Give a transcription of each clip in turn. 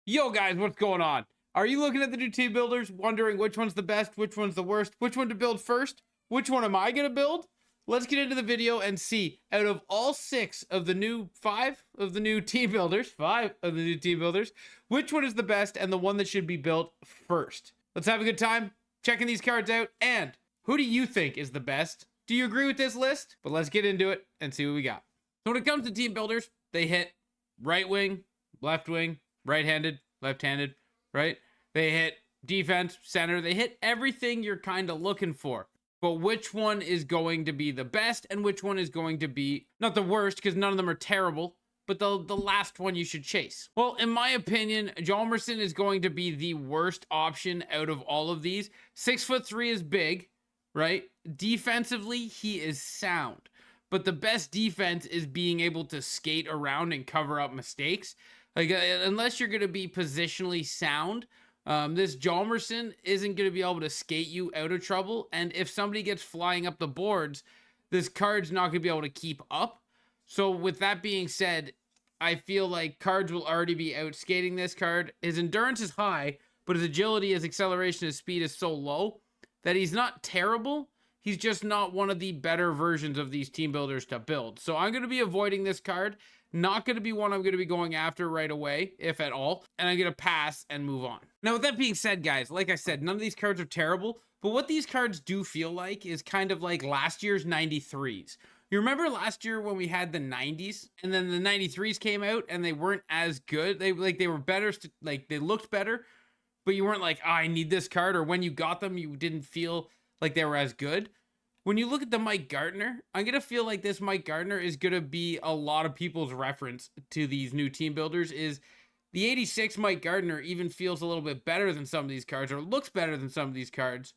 Yo, guys, what's going on? Are you looking at the new team builders, wondering which one's the best, which one's the worst, which one to build first? Which one am I going to build? Let's get into the video and see, out of all five of the new team builders, which one is the best and the one that should be built first. Let's have a good time checking these cards out. And who do you think is the best? Do you agree with this list? But let's get into it and see what we got. So when it comes to team builders, they hit right wing, left wing, right-handed, left-handed, right? They hit defense, center. They hit everything you're kind of looking for. But which one is going to be the best and which one is going to be not the worst, because none of them are terrible, but the last one you should chase? Well, in my opinion, Jerson is going to be the worst option out of all of these. 6'3" is big, right? Defensively, he is sound. But the best defense is being able to skate around and cover up mistakes. Like, unless you're going to be positionally sound, this Jerson isn't going to be able to skate you out of trouble. And if somebody gets flying up the boards, this card's not going to be able to keep up. So with that being said, I feel like cards will already be out skating this card. His endurance is high, but his agility, his acceleration, his speed is so low that he's not terrible. He's just not one of the better versions of these team builders to build. So I'm going to be avoiding this card. Not going to be one I'm going to be going after right away, if at all. And I'm going to pass and move on. Now, with that being said, guys, like I said, none of these cards are terrible. But what these cards do feel like is kind of like last year's 93s. You remember last year when we had the 90s and then the 93s came out and they weren't as good? They were better, like they looked better, but you weren't like, oh, I need this card. Or when you got them, you didn't feel like they were as good. When you look at the Mike Gartner, I'm going to feel like this Mike Gartner is going to be a lot of people's reference to these new team builders. Is the 86 Mike Gartner even feels a little bit better than some of these cards, or looks better than some of these cards.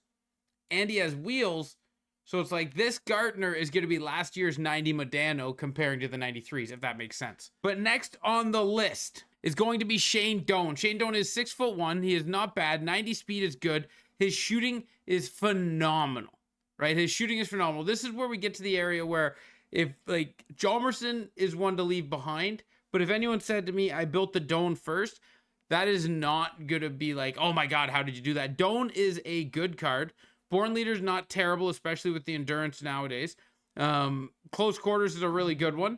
And he has wheels. So it's like this Gartner is going to be last year's 90 Modano comparing to the 93s, if that makes sense. But next on the list is going to be Shane Doan. Shane Doan is 6'1". He is not bad. 90 speed is good. His shooting is phenomenal. Right, his shooting is phenomenal. This is where we get to the area where if like Jerson is one to leave behind, but if anyone said to me, I built the Doan first, that is not going to be like, oh my God, how did you do that? Doan is a good card. Born Leader's not terrible, especially with the endurance nowadays. Close Quarters is a really good one.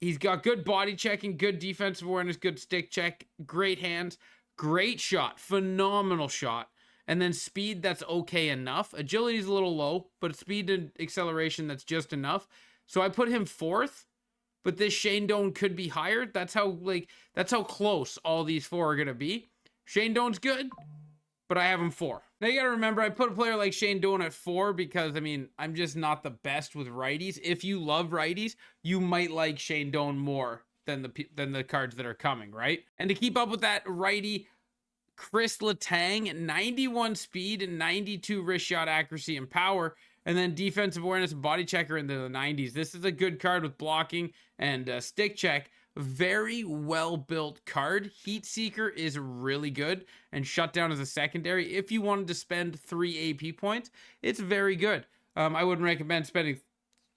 He's got good body checking, good defensive awareness, good stick check, great hands, great shot, phenomenal shot. And then speed, that's okay enough. Agility is a little low, but speed and acceleration, that's just enough. So I put him fourth, but this Shane Doan could be higher. That's how close all these four are going to be. Shane Doan's good, but I have him 4. Now you got to remember, I put a player like Shane Doan at 4 because, I mean, I'm just not the best with righties. If you love righties, you might like Shane Doan more than the cards that are coming, right? And to keep up with that righty, Kris Letang, 91 speed and 92 wrist shot accuracy and power, and then defensive awareness and body checker into the 90s. This is a good card with blocking and stick check. Very well built card. Heat Seeker is really good, and Shutdown is a secondary. If you wanted to spend 3 AP points, it's very good. I wouldn't recommend spending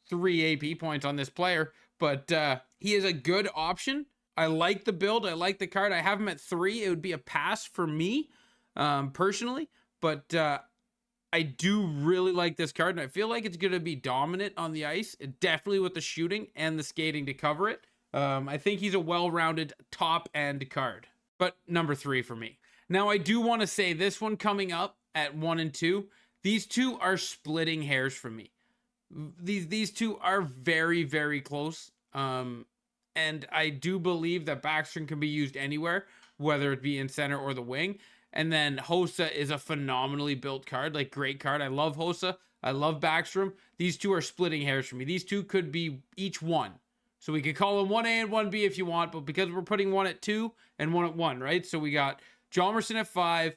3 AP points on this player, but he is a good option. I like the build. I like the card. I have him at 3. It would be a pass for me, personally. But I do really like this card, and I feel like it's going to be dominant on the ice, definitely with the shooting and the skating to cover it. I think he's a well-rounded top-end card, but number 3 for me. Now, I do want to say this one coming up at 1 and 2, these two are splitting hairs for me. These two are very, very close. And I do believe that Backstrom can be used anywhere, whether it be in center or the wing. And then Hossa is a phenomenally built card, like great card. I love Hossa. I love Backstrom. These two are splitting hairs for me. These two could be each 1. So we could call them 1A and 1B if you want, but because we're putting 1 at 2 and 1 at 1, right? So we got Jerson at 5,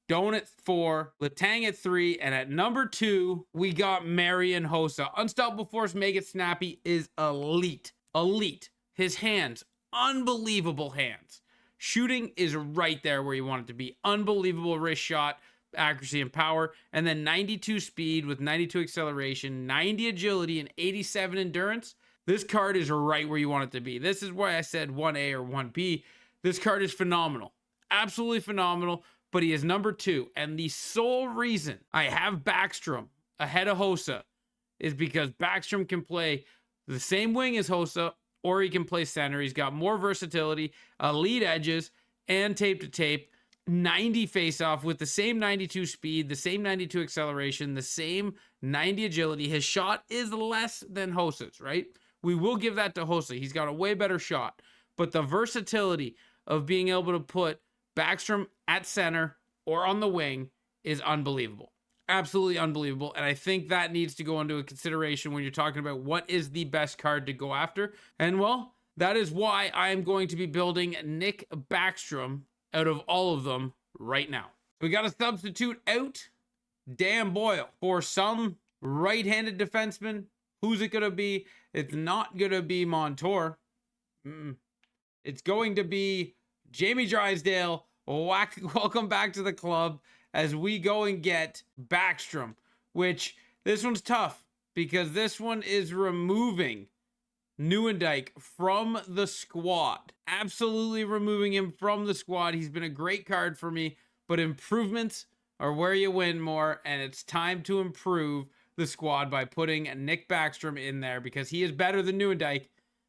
Doan at 4, Letang at 3, and at number 2, we got Marian Hossa. Unstoppable Force, Make It Snappy is elite. Elite. His hands, unbelievable hands. Shooting is right there where you want it to be. Unbelievable wrist shot, accuracy, and power. And then 92 speed with 92 acceleration, 90 agility, and 87 endurance. This card is right where you want it to be. This is why I said 1A or 1B. This card is phenomenal. absolutely phenomenal, but he is number 2. And the sole reason I have Backstrom ahead of Hossa is because Backstrom can play the same wing as Hossa, or he can play center. He's got more versatility, elite edges, and tape to tape. 90 face-off with the same 92 speed, the same 92 acceleration, the same 90 agility. His shot is less than Hossa's, right? We will give that to Hossa. He's got a way better shot. But the versatility of being able to put Backstrom at center or on the wing is unbelievable. Absolutely unbelievable. And I think that needs to go into a consideration when you're talking about what is the best card to go after. And well, that is why I am going to be building Nick Backstrom out of all of them right now. We got to substitute out Dan Boyle for some right-handed defenseman. Who's it going to be? It's not going to be Montour. It's going to be Jamie Drysdale. Welcome back to the club as we go and get Backstrom, which this one's tough because this one is removing Nieuwendyk from the squad. Absolutely removing him from the squad. He's been a great card for me, but improvements are where you win more, and it's time to improve the squad by putting Nick Backstrom in there because he is better than Nieuwendyk,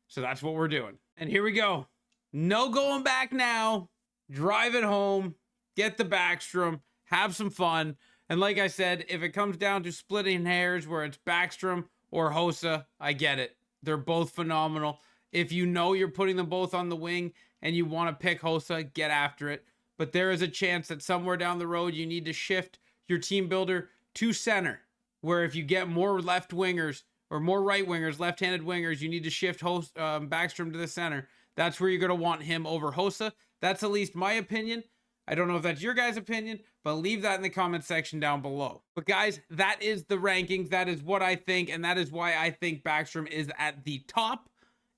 so that's what we're doing. And here we go. No going back now. Drive it home. Get the Backstrom. Have some fun. And like I said, if it comes down to splitting hairs where it's Backstrom or Hossa, I get it. They're both phenomenal. If you know you're putting them both on the wing and you want to pick Hossa, get after it. But there is a chance that somewhere down the road you need to shift your team builder to center, where if you get more left wingers or more right wingers, left-handed wingers, you need to shift Backstrom to the center. That's where you're going to want him over Hossa. That's at least my opinion. I don't know if that's your guys' opinion, but leave that in the comment section down below. But guys, that is the rankings. That is what I think, and that is why I think Backstrom is at the top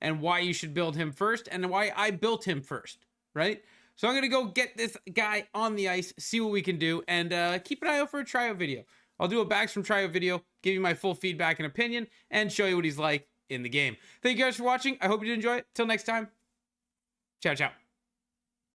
and why you should build him first and why I built him first, right? So I'm going to go get this guy on the ice, see what we can do, and keep an eye out for a tryout video. I'll do a Backstrom tryout video, give you my full feedback and opinion, and show you what he's like in the game. Thank you guys for watching. I hope you did enjoy it. Till next time, ciao, ciao.